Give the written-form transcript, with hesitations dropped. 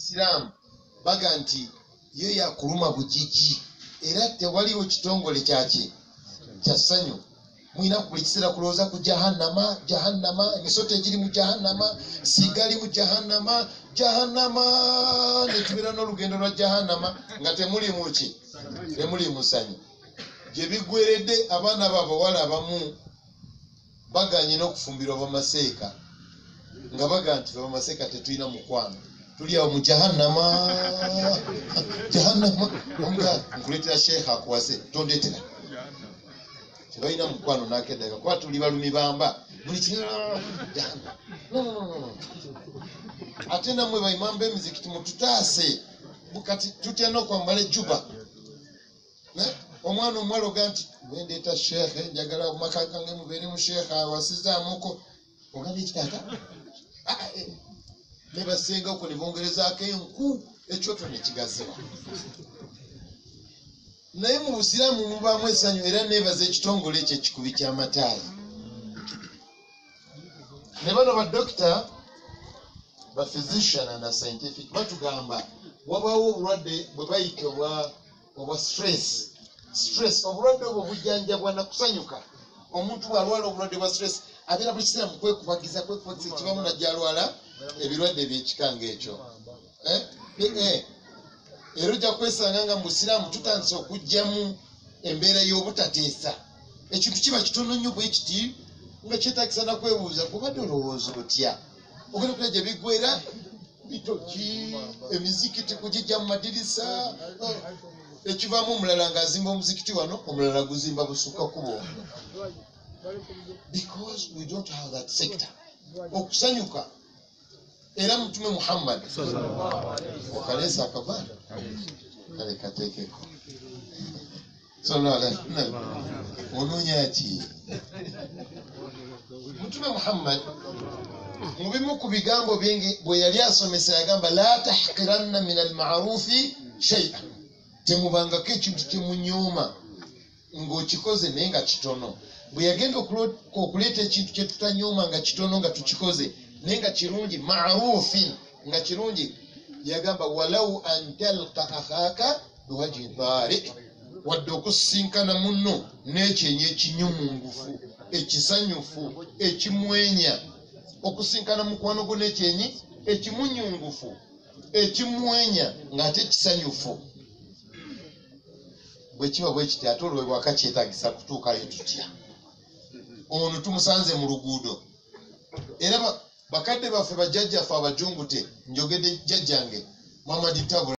Siramu baga nti yo yakuluma bujiji era tewaliwo kitongole kyaki kyasanyu mwina kulikisira kulooza ku jahannama emisoto egiri mu jahannama sigali mu jahannama netubira n'olugendo lwa jahannama nga temuli muki temuli musanyu gye bigweredde abaana b'abawala abamu baganye n'okufumbirwa bamaseeka nga baga nti bamaseeka tetulina mukwano tuli awo mu jahannama omuga nkuleetera sheekha akuwase tondetera tebalina mukwano nakeddaga kuba tuli balumi bamba buli ate namwe baimam b'emizikiti mututaase bukati tutya n'okwambala ejjuba omwana omuwala oga nti wendeeta sheekhe njagala mumaka gange mubeere mu sheekha awasizaamuko ogamba ekitaata ne basenga okwo ne bongerezaako enku ekyoto ne kigaziba naye mu busiraamu mubaamu essanyu era neebaza ekitongole ekyo ekikubi ky'amataali ne bano badokita ba physician and scientific batugamba wabaawo obulwadde bwe bayita obwa stress obulwadde obwo bujjanjabwa na kusanyuka omuntu bw'alwala obulwadde bwa stress abeera buli kiseera mu kwekubagiza ekibamu najja alwala ebirwadde byekikanga ekyo era ojja kwesanga nga mu busiraamu tutandise okugjamu embeera y'obutateesa ekintu kiba kitono nnyo bwe kiti nga kyetagisa nakwebuuza kubadde olowooza otya ogenda okula gye biggwera bitoki emizikiti kugijja mu madirisa ekivaamu omulala ng'azimba omuzikiti wano omulala guzimba busukka kubo because we don't have that sector okusanyuka era mutume Muhammad okalesa akavana kale kateekeko onoonya ki mutume Muhammad mu bimu ku bigambo bingi bwe yali asomesa yagamba la tahqiranna min almarufi shay'a temubangako ekintu kyemunyooma ng'okikoze naye nga kitono bwe yagenda okuleeta ekintu kye tutanyooma nga kitono nga tukikoze naye nga kirungi marufin nga kirungi yagamba walau an talqa akhaka biwajhi dhari wadde okusisinkana munno n'ekyenyi ekinyumungufu ekisanyufu ekimwenya okusinkana mukwano gwo n'ekyenyi ekimunyungufu ekimwenya ng'ate kisanyufu bwe kiba bwe kiti ate olwo bwaka kyetagisa kutuukayo tutya ono tumusanze mu luguudo era bakadde baffe bajjajjaffe abajungute njogedde jjajjange Mamadi Tabula